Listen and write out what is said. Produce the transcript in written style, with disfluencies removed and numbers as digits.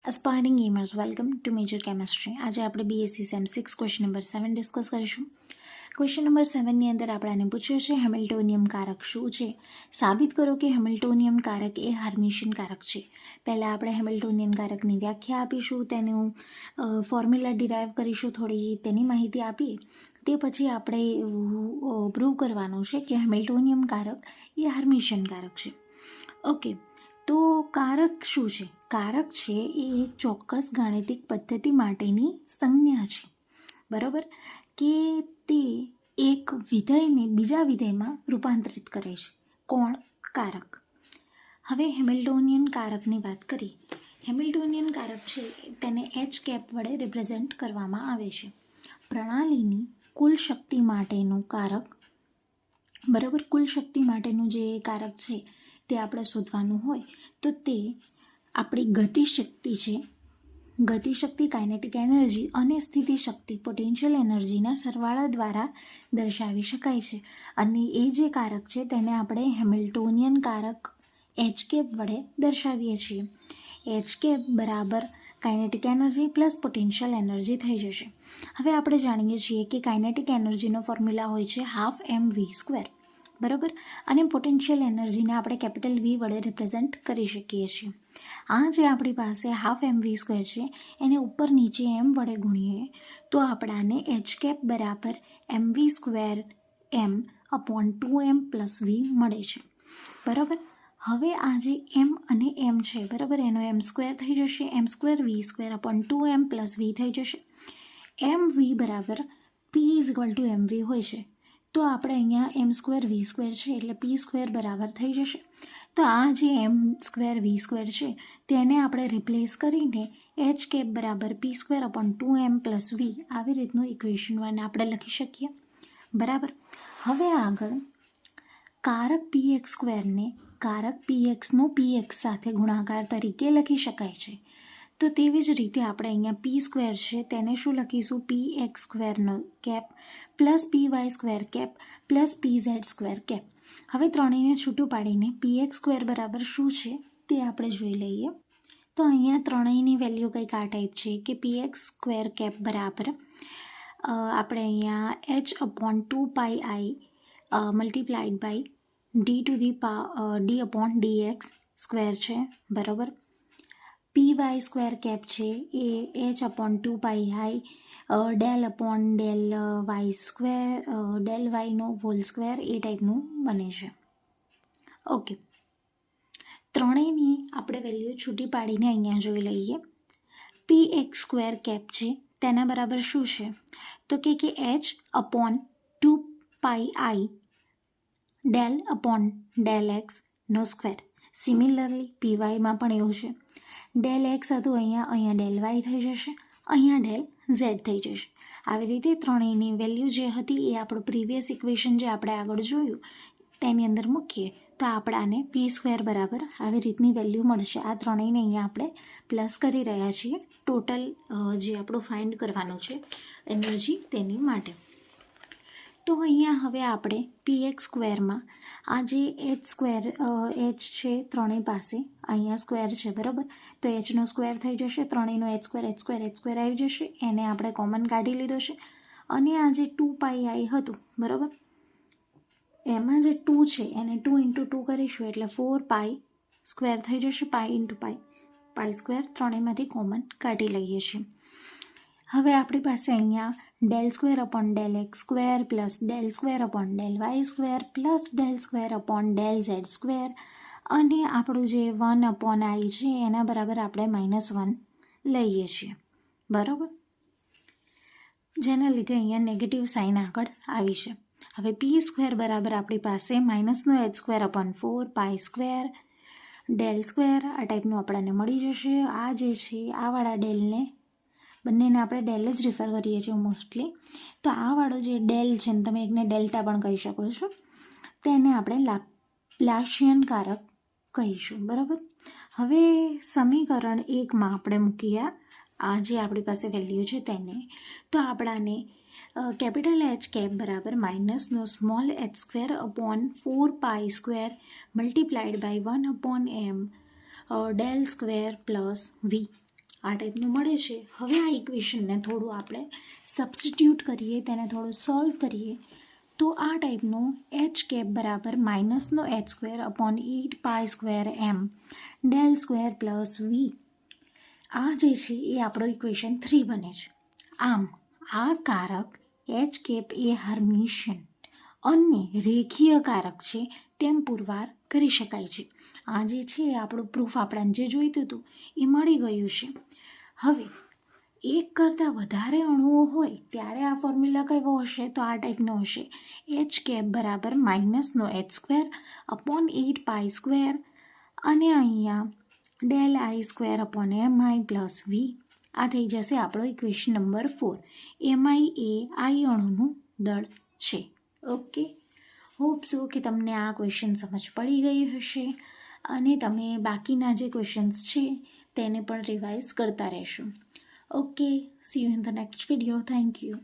Aspiring gamers, welcome to Major Chemistry. આજે આપણે BSc Sem 6 question number 7 discuss કરીશું. Question number 7 ની અંદર આપણે પૂછ્યું છે હેમિલ્ટોનિયમ કારક શું છે? સાબિત કરો કે હેમિલ્ટોનિયમ કારક એ હર્મિશિયન કારક છે. પહેલાં આપણે હેમિલ્ટોનિયન કારકની વ્યાખ્યા આપીશું, તેનું ફોર્મ્યુલા ડિરાઈવ કરીશું, થોડી તેની માહિતી આપીએ. તે પછી આપણે પ્રૂવ કરવાનું છે કે હેમિલ્ટોનિયમ કારક એ હર્મિશિયન કારક છે. ઓકે, તો કારક શું છે? કારક છે એ એક ચોક્કસ ગાણિતિક પદ્ધતિ માટેની સંજ્ઞા છે, બરાબર, કે તે એક વિધેયને બીજા વિધેયમાં રૂપાંતરિત કરે છે. કોણ? કારક. હવે હેમિલ્ટોનિયન કારકની વાત કરીએ. હેમિલ્ટોનિયન કારક છે તેને H કેપ વડે રિપ્રેઝેન્ટ કરવામાં આવે છે. પ્રણાલીની કુલ શક્તિ માટેનું કારક, બરાબર, કુલ શક્તિ માટેનું જે કારક છે તે આપણે શોધવાનું હોય તો તે આપણી ગતિશક્તિ છે. ગતિશક્તિ કાઇનેટિક એનર્જી અને સ્થિતિશક્તિ પોટેન્શિયલ એનર્જીના સરવાળા દ્વારા દર્શાવી શકાય છે. અને એ જે કારક છે તેને આપણે હેમિલ્ટોનિયન કારક H કેપ વડે દર્શાવીએ છીએ. H કેપ બરાબર kinetic energy plus potential energy થઈ જશે. હવે આપણે જાણીએ છીએ કે કાઇનેટિક એનર્જીનો ફોર્મ્યુલા હોય છે ½mv², બરાબર, અને પોટેન્શિયલ એનર્જીને આપણે કેપિટલ V વડે રિપ્રેઝેન્ટ કરી શકીએ છીએ. આ જે આપણી પાસે ½mv² છે એને ઉપર નીચે m વડે ગુણીએ તો આપણાને H કેપ બરાબર mv²m/2m+v મળે છે, બરાબર. હવે આ જે m અને m છે, બરાબર, એનો m² થઈ જશે, m²v²/2m+v થઈ જશે. mv બરાબર p = mv હોય છે, તો આપણે અહીંયા m²v² છે એટલે p² બરાબર થઈ જશે. તો આ જે m²v² છે તેને આપણે રિપ્લેસ કરીને H કેપ બરાબર p²/2m+v આવી રીતનું ઇક્વેશન 1 આપણે લખી શકીએ, બરાબર. હવે આગળ કારક px² કારક pxનો px સાથે ગુણાકાર તરીકે લખી શકાય છે. તો તેવી જ રીતે આપણે અહીંયા p² છે તેને શું લખીશું? px² cap plus py² cap plus pz² cap. હવે ત્રણેયને છૂટું પાડીને px² બરાબર શું છે તે આપણે જોઈ લઈએ. તો અહીંયા ત્રણેયની વેલ્યુ કંઈક આ ટાઈપ છે કે px² કેપ બરાબર આપણે અહીંયા h/2πi મલ્ટીપ્લાઇડ બાય d/dx² છે, બરાબર. py² કેપ છે એ h/2πi ∂y² એ ટાઈપનું બને છે. ઓકે, ત્રણેયની આપણે વેલ્યુ છૂટી પાડીને અહીંયા જોઈ લઈએ. px² કેપ છે તેના બરાબર શું છે? તો કે h/2πi ∂x². સિમિલરલી pyમાં પણ એવું છે. ∂x હતું અહીંયા ∂y થઈ જશે, અહીંયા ∂z થઈ જશે. આવી રીતે ત્રણેયની વેલ્યુ જે હતી એ આપણું પ્રીવિયસ ઇક્વેશન જે આપણે આગળ જોયું તેની અંદર મૂકીએ તો આપણાને p² બરાબર આવી રીતની વેલ્યુ મળશે. આ ત્રણેયને અહીંયા આપણે પ્લસ કરી રહ્યા છીએ ટોટલ જે આપણું ફાઇન્ડ કરવાનું છે એનર્જી તેની માટે. તો અહીંયા હવે આપણે px² આ જે h છે ત્રણેય પાસે અહીંયા સ્ક્વેર છે, બરાબર, તો hનો સ્ક્વેર થઈ જશે, ત્રણેયનો h² આવી જશે, એને આપણે કોમન કાઢી લીધો છે. અને આ જે 2πi હતું, બરાબર, એમાં જે 2 છે એને 2 × 2 કરીશું એટલે 4π² થઈ જશે, π × π² ત્રણેયમાંથી કોમન કાઢી લઈએ છીએ. હવે આપણી પાસે અહીંયા ∂2/∂x² plus ∂2/∂y² plus ∂2/∂z² અને આપણું જે 1/i છે એના બરાબર આપણે -1 લઈએ છીએ, બરાબર, જેના લીધે અહીંયા નેગેટિવ સાઇન આગળ આવી છે. હવે p² બરાબર આપણી પાસે -h²/4π² ∂² આ ટાઈપનું આપણને મળી જશે. આ જે છે આવાળા ડેલને બંનેને આપણે ડેલ જ રિફર કરીએ છીએ મોસ્ટલી, તો આવાળો જે ડેલ છે ને તમે એકને ડેલ્ટા પણ કહી શકો છો, તેને આપણે લાપ્લાસિયન કારક કહીશું, બરાબર. હવે સમીકરણ 1માં આપણે મૂકીએ આ જે આપણી પાસે વેલ્યુ છે તેને, તો આપણાને કેપિટલ H કેપ બરાબર માઇનસનો small h²/4π² multiplied by 1/m ∂² plus v આ ટાઈપનું મળે છે. હવે આ ઇક્વેશનને થોડું આપણે સબસ્ટિટ્યૂટ કરીએ, તેને થોડું સોલ્વ કરીએ તો આ ટાઈપનું એચ કેપ બરાબર માઇનસનો H square upon 8π² m del square plus V, આ જે છે એ આપણો ઇક્વેશન 3 બને છે. આમ આ કારક એચ કેપ એ હર્મિશિયન અને રેખીય કારક છે તેમ પુરવાર કરી શકાય છે. આ જે છે આપણું પ્રૂફ આપણને જે જોઈતું હતું એ મળી ગયું છે. હવે એક કરતાં વધારે અણુઓ હોય ત્યારે આ ફોર્મ્યુલા કેવો હશે? તો આ ટાઈપનો હશે. એચ કેપ બરાબર માઇનસનો એચ સ્ક્વેર અપોન 8π² અને અહીંયા del I square upon MI plus V. આ થઈ જશે આપણો ઇક્વેશન નંબર 4. MI એ આઈ અણુનું દળ છે. ઓકે, હોપ સો કે તમને આ ક્વેશ્ચન સમજ પડી ગઈ હશે અને તમે બાકીના જે ક્વેશ્ચન્સ છે તેને પણ રિવાઇઝ કરતા રહેશો. Okay, C you in the next video. Thank you.